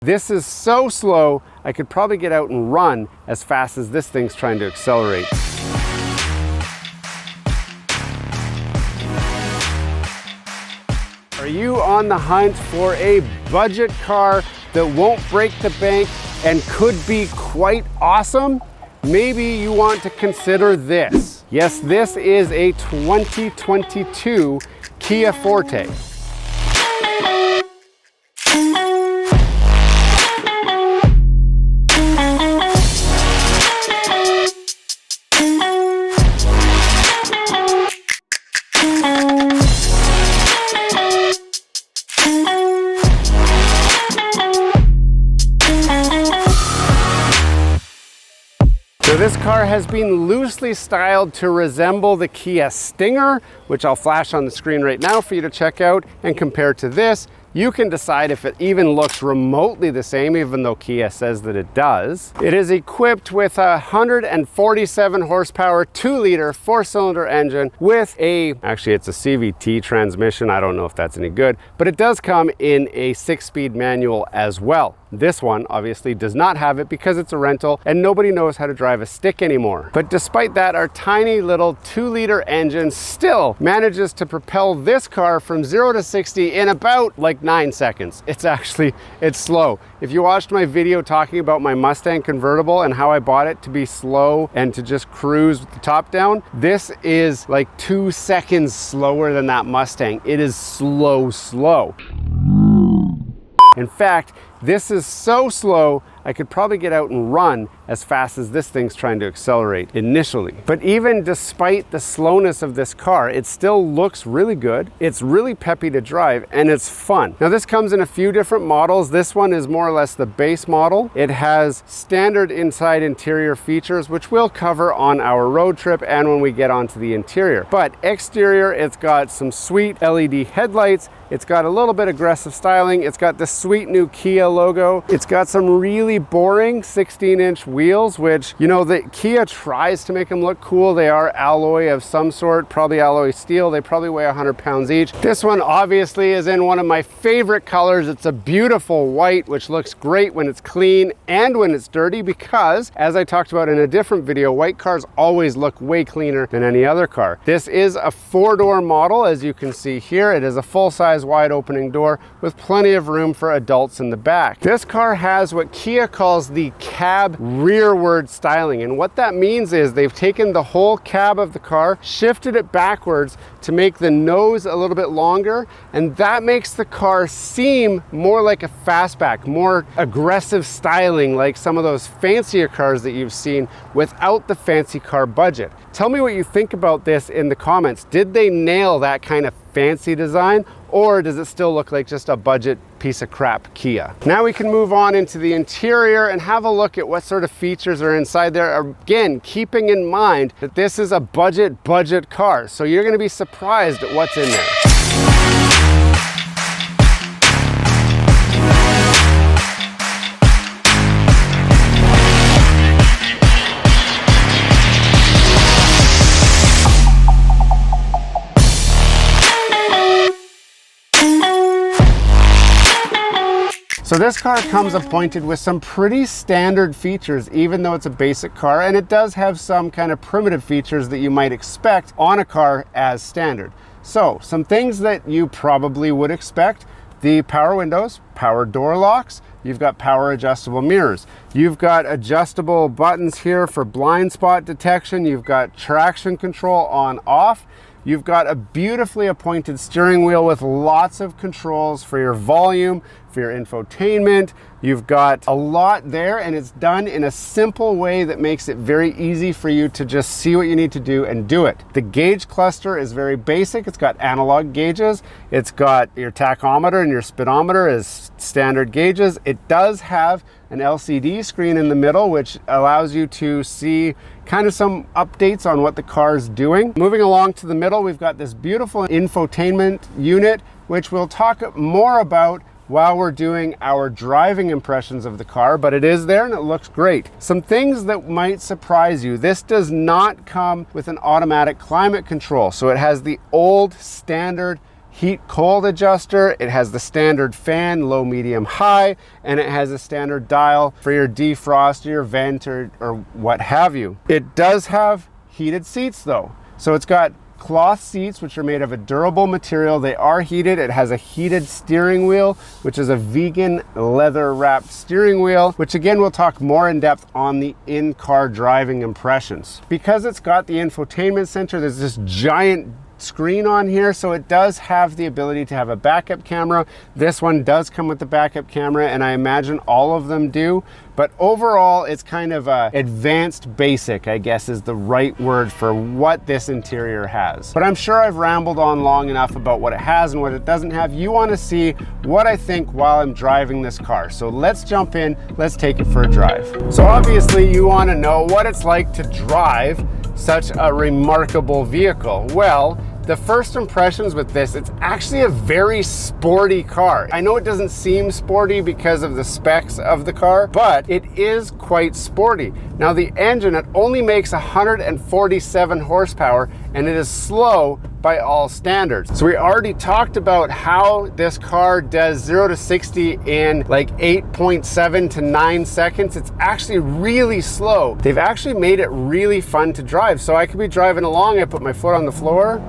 This is so slow, I could probably get out and run as fast as this thing's trying to accelerate. Are you on the hunt for a budget car that won't break the bank and could be quite awesome? Maybe you want to consider this. Yes, this is a 2022 Kia Forte. So this car has been loosely styled to resemble the Kia Stinger, which I'll flash on the screen right now for you to check out, and compare to this. You can decide if it even looks remotely the same, even though Kia says that it does. It is equipped with a 147 horsepower, 2-liter, 4-cylinder engine with actually it's a CVT transmission. I don't know if that's any good, but it does come in a 6-speed manual as well. This one obviously does not have it because it's a rental and nobody knows how to drive a stick anymore. But despite that, our tiny little 2-liter engine still manages to propel this car from 0 to 60 in about like 9 seconds. It's slow. If you watched my video talking about my Mustang convertible and how I bought it to be slow and to just cruise with the top down, this is like 2 seconds slower than that Mustang. It is slow. In fact, this is so slow, I could probably get out and run as fast as this thing's trying to accelerate initially. But even despite the slowness of this car, it still looks really good. It's really peppy to drive and it's fun. Now this comes in a few different models. This one is more or less the base model. It has standard inside interior features, which we'll cover on our road trip and when we get onto the interior. But exterior, it's got some sweet LED headlights. It's got a little bit aggressive styling. It's got the sweet new Kia logo. It's got some really boring 16-inch wheels, which, you know, the Kia tries to make them look cool. They are alloy of some sort, probably alloy steel. They probably weigh 100 pounds each. This one obviously is in one of my favorite colors. It's a beautiful white, which looks great when it's clean and when it's dirty because, as I talked about in a different video, white cars always look way cleaner than any other car. This is a 4-door model, as you can see here. It is a full-size wide opening door with plenty of room for adults in the back. This car has what Kia calls the cab rearward styling, and what that means is they've taken the whole cab of the car, shifted it backwards to make the nose a little bit longer, and that makes the car seem more like a fastback, more aggressive styling like some of those fancier cars that you've seen without the fancy car budget. Tell me what you think about this in the comments. Did they nail that kind of fancy design, or does it still look like just a budget piece of crap Kia? Now we can move on into the interior and have a look at what sort of features are inside there. Again, keeping in mind that this is a budget car, so you're going to be surprised at what's in there. So this car comes appointed with some pretty standard features, even though it's a basic car, and it does have some kind of primitive features that you might expect on a car as standard. So some things that you probably would expect: the power windows, power door locks, you've got power adjustable mirrors, you've got adjustable buttons here for blind spot detection, you've got traction control on off, you've got a beautifully appointed steering wheel with lots of controls for your volume, for your infotainment. You've got a lot there, and it's done in a simple way that makes it very easy for you to just see what you need to do and do it. The gauge cluster is very basic. It's got analog gauges. It's got your tachometer and your speedometer as standard gauges. It does have an LCD screen in the middle, which allows you to see kind of some updates on what the car is doing. Moving along to the middle, we've got this beautiful infotainment unit, which we'll talk more about while we're doing our driving impressions of the car, but it is there and it looks great. Some things that might surprise you: this does not come with an automatic climate control. So it has the old standard heat cold adjuster, it has the standard fan, low, medium, high, and it has a standard dial for your defrost or your vent or what have you. It does have heated seats though. So it's got cloth seats, which are made of a durable material. They are heated. It has a heated steering wheel, which is a vegan leather wrapped steering wheel, which again, we'll talk more in depth on the in-car driving impressions. Because it's got the infotainment center, there's this giant screen on here, so it does have the ability to have a backup camera. This one does come with the backup camera, and I imagine all of them do, but overall it's kind of advanced basic, I guess is the right word for what this interior has. But I'm sure I've rambled on long enough about what it has and what it doesn't have. You want to see what I think while I'm driving this car, so let's jump in, let's take it for a drive. So obviously you want to know what it's like to drive such a remarkable vehicle. Well, the first impressions with this, it's actually a very sporty car. I know it doesn't seem sporty because of the specs of the car, but it is quite sporty. Now the engine, it only makes 147 horsepower and it is slow by all standards. So we already talked about how this car does 0 to 60 in like 8.7 to 9 seconds. It's actually really slow. They've actually made it really fun to drive. So I could be driving along, I put my foot on the floor,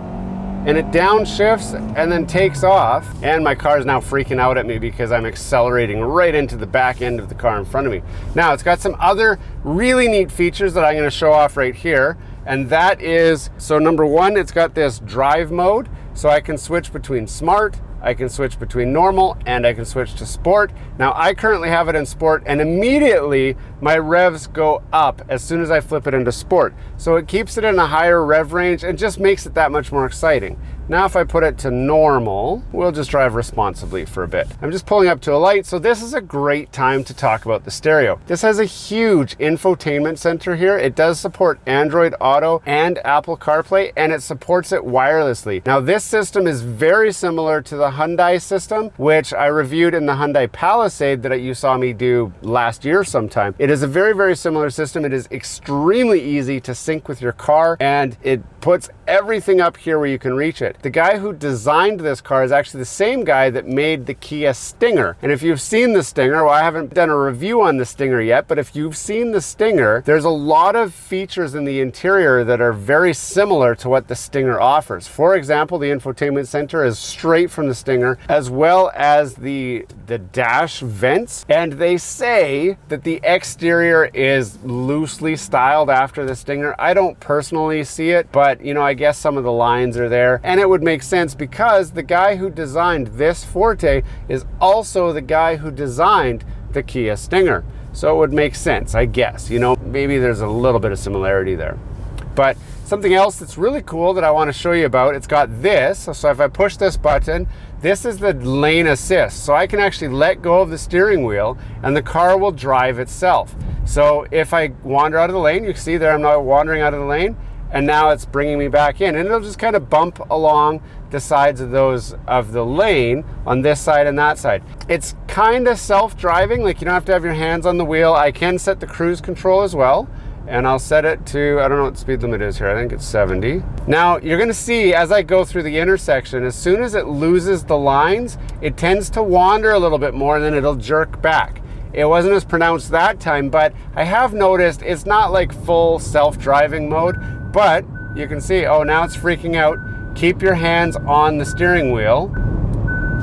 and it downshifts and then takes off. And my car is now freaking out at me because I'm accelerating right into the back end of the car in front of me. Now it's got some other really neat features that I'm gonna show off right here. And that is, so number one, it's got this drive mode. So I can switch between smart, I can switch between normal, and I can switch to sport. Now I currently have it in sport, and immediately my revs go up as soon as I flip it into sport. So it keeps it in a higher rev range and just makes it that much more exciting. Now if I put it to normal, we'll just drive responsibly for a bit. I'm just pulling up to a light, so this is a great time to talk about the stereo. This has a huge infotainment center here. It does support Android Auto and Apple CarPlay, and it supports it wirelessly. Now this system is very similar to the Hyundai system, which I reviewed in the Hyundai Palisade that you saw me do last year sometime. It is a very, very similar system. It is extremely easy to sync with your car, and it puts everything up here where you can reach it. The guy who designed this car is actually the same guy that made the Kia Stinger. And if you've seen the Stinger, well, I haven't done a review on the Stinger yet, but if you've seen the Stinger, there's a lot of features in the interior that are very similar to what the Stinger offers. For example, the infotainment center is straight from the Stinger, as well as the dash vents. And they say that the exterior is loosely styled after the Stinger. I don't personally see it, but you know, I guess some of the lines are there, and it would make sense because the guy who designed this Forte is also the guy who designed the Kia Stinger. So it would make sense, I guess. You know, maybe there's a little bit of similarity there. But something else that's really cool that I want to show you about, it's got this. So if I push this button, this is the lane assist. So I can actually let go of the steering wheel and the car will drive itself. So if I wander out of the lane, you can see there I'm not wandering out of the lane, and now it's bringing me back in, and it'll just kind of bump along the sides of the lane on this side and that side. It's kind of self-driving, like you don't have to have your hands on the wheel. I can set the cruise control as well, and I'll set it to, I don't know what the speed limit is here, I think it's 70. Now you're gonna see as I go through the intersection, as soon as it loses the lines, it tends to wander a little bit more and then it'll jerk back. It wasn't as pronounced that time, but I have noticed it's not like full self-driving mode, but you can see, oh, now it's freaking out. Keep your hands on the steering wheel.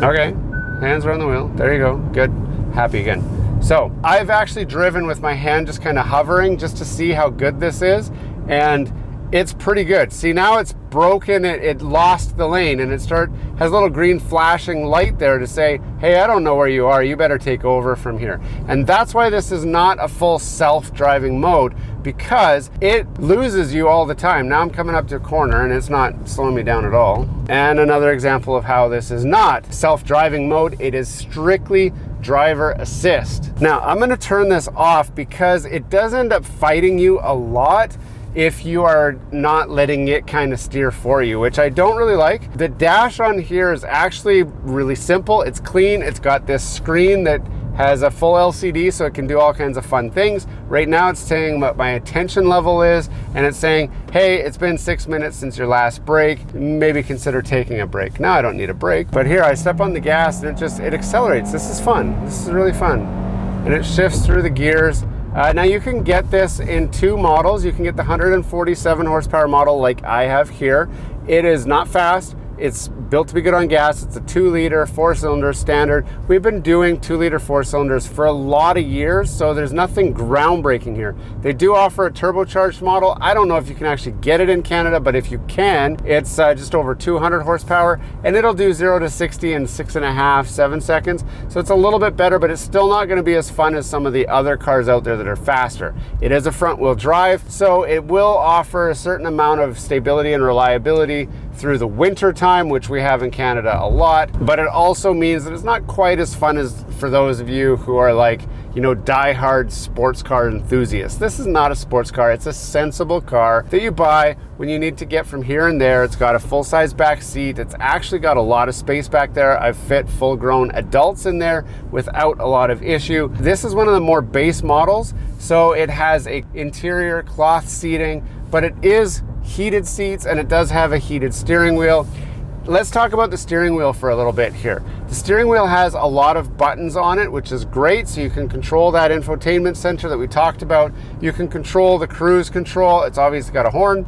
Okay, hands are on the wheel. There you go, good, happy again. So I've actually driven with my hand just kind of hovering just to see how good this is, and it's pretty good. See, now it's broken, it lost the lane, and has a little green flashing light there to say, hey, I don't know where you are, you better take over from here. And that's why this is not a full self-driving mode, because it loses you all the time. Now I'm coming up to a corner and it's not slowing me down at all. And another example of how this is not self-driving mode, it is strictly driver assist. Now I'm gonna turn this off because it does end up fighting you a lot if you are not letting it kind of steer for you, which I don't really like. The dash on here is actually really simple. It's clean. It's got this screen that has a full LCD, so it can do all kinds of fun things. Right now it's saying what my attention level is, and it's saying, hey, it's been 6 minutes since your last break, maybe consider taking a break. Now I don't need a break, but here I step on the gas and it accelerates. This is fun. This is really fun. And it shifts through the gears. Now you can get this in 2 models. You can get the 147 horsepower model like I have here. It is not fast. It's built to be good on gas. It's a 2-liter 4-cylinder standard. We've been doing 2-liter 4-cylinders for a lot of years, so there's nothing groundbreaking here. They do offer a turbocharged model. I don't know if you can actually get it in Canada, but if you can, it's just over 200 horsepower, and it'll do 0 to 60 in 6.5, 7 seconds. So it's a little bit better, but it's still not gonna be as fun as some of the other cars out there that are faster. It is a front-wheel drive, so it will offer a certain amount of stability and reliability through the winter time, which we have in Canada a lot, but it also means that it's not quite as fun as for those of you who are like, you know, die-hard sports car enthusiasts. This is not a sports car. It's a sensible car that you buy when you need to get from here and there. It's got a full-size back seat. It's actually got a lot of space back there. I've fit full-grown adults in there without a lot of issue. This is one of the more base models, so it has a interior cloth seating, but it is heated seats, and it does have a heated steering wheel. Let's talk about the steering wheel for a little bit here. The steering wheel has a lot of buttons on it, which is great. So you can control that infotainment center that we talked about. You can control the cruise control. It's obviously got a horn,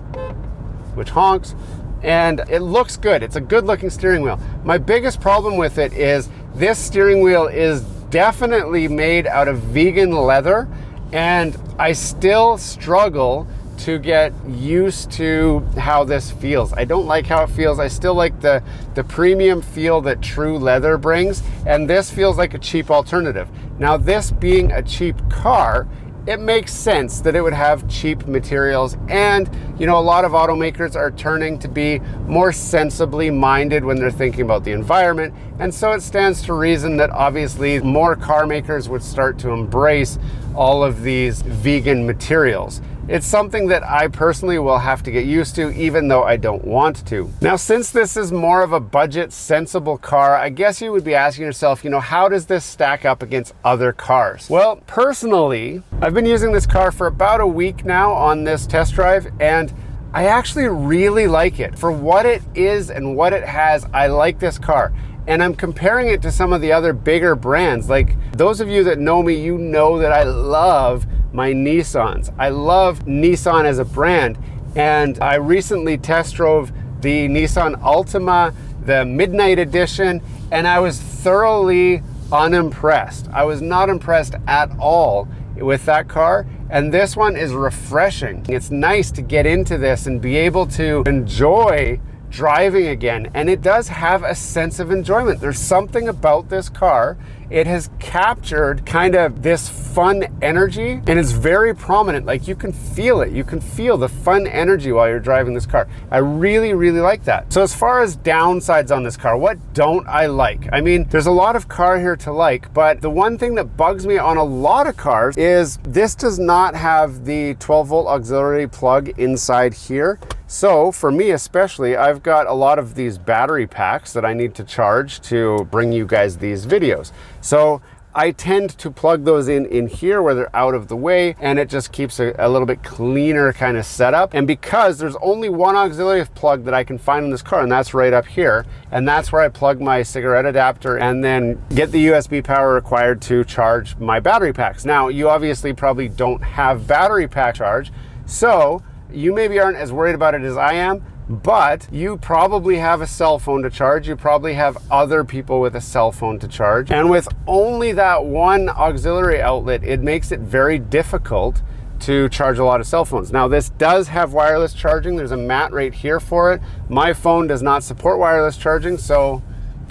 which honks, and it looks good. It's a good looking steering wheel. My biggest problem with it is this steering wheel is definitely made out of vegan leather, and I still struggle to get used to how this feels. I don't like how it feels. I still like the premium feel that true leather brings, and this feels like a cheap alternative. Now, this being a cheap car, it makes sense that it would have cheap materials, and you know, a lot of automakers are turning to be more sensibly minded when they're thinking about the environment, and so it stands to reason that obviously more car makers would start to embrace all of these vegan materials. It's something that I personally will have to get used to, even though I don't want to. Now, since this is more of a budget, sensible car, I guess you would be asking yourself, you know, how does this stack up against other cars? Well, personally, I've been using this car for about a week now on this test drive, and I actually really like it. For what it is and what it has, I like this car. And I'm comparing it to some of the other bigger brands. Like, those of you that know me, you know that I love my Nissans. I love Nissan as a brand, and I recently test drove the Nissan Altima, the Midnight Edition, and I was thoroughly unimpressed. I was not impressed at all with that car, and this one is refreshing. It's nice to get into this and be able to enjoy driving again, and it does have a sense of enjoyment. There's something about this car. It has captured kind of this fun energy, and it's very prominent. Like, you can feel it. You can feel the fun energy while you're driving this car. I really, really like that. So as far as downsides on this car, what don't I like? I mean, there's a lot of car here to like, but the one thing that bugs me on a lot of cars is this does not have the 12-volt auxiliary plug inside here. So for me especially, I've got a lot of these battery packs that I need to charge to bring you guys these videos. So I tend to plug those in here where they're out of the way, and it just keeps a little bit cleaner kind of setup. And because there's only one auxiliary plug that I can find in this car, and that's right up here, and that's where I plug my cigarette adapter and then get the USB power required to charge my battery packs. Now, you obviously probably don't have battery pack charge, so you maybe aren't as worried about it as I am, but you probably have a cell phone to charge. You probably have other people with a cell phone to charge. And with only that one auxiliary outlet, it makes it very difficult to charge a lot of cell phones. Now, this does have wireless charging. There's a mat right here for it. My phone does not support wireless charging, so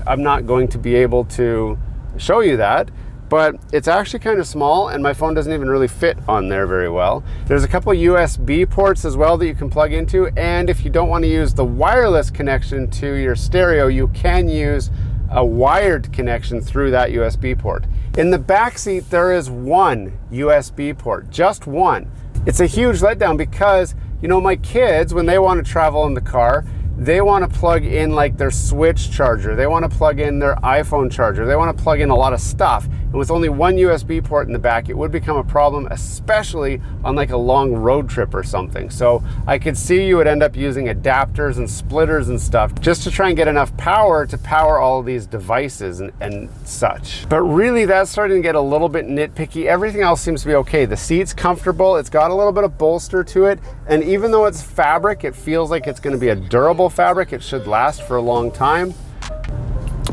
I'm not going to be able to show you that. But it's actually kind of small, and my phone doesn't even really fit on there very well. There's a couple of USB ports as well that you can plug into, and if you don't want to use the wireless connection to your stereo, you can use a wired connection through that USB port. In the back seat, there is one USB port, just one. It's a huge letdown because, you know, my kids, when they want to travel in the car, they want to plug in like their Switch charger, they want to plug in their iPhone charger, they want to plug in a lot of stuff. And with only one USB port in the back, it would become a problem, especially on like a long road trip or something. So I could see you would end up using adapters and splitters and stuff just to try and get enough power to power all of these devices and such. But really, that's starting to get a little bit nitpicky. Everything else seems to be okay. The seat's comfortable, it's got a little bit of bolster to it, and even though it's fabric, it feels like it's going to be a durable fabric. It should last for a long time.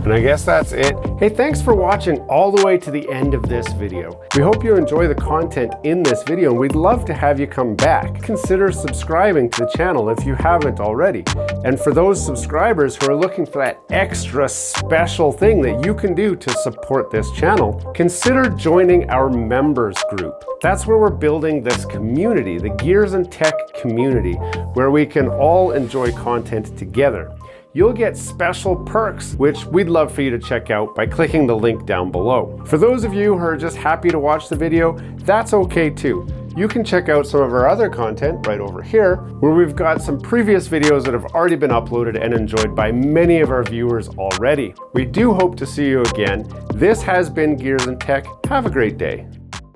And I guess that's it. Hey, thanks for watching all the way to the end of this video. We hope you enjoy the content in this video, and we'd love to have you come back. Consider subscribing to the channel if you haven't already. And for those subscribers who are looking for that extra special thing that you can do to support this channel, consider joining our members group. That's where we're building this community, the Gears and Tech community, where we can all enjoy content together. You'll get special perks, which we'd love for you to check out by clicking the link down below. For those of you who are just happy to watch the video, that's okay too. You can check out some of our other content right over here, where we've got some previous videos that have already been uploaded and enjoyed by many of our viewers already. We do hope to see you again. This has been Gears and Tech. Have a great day.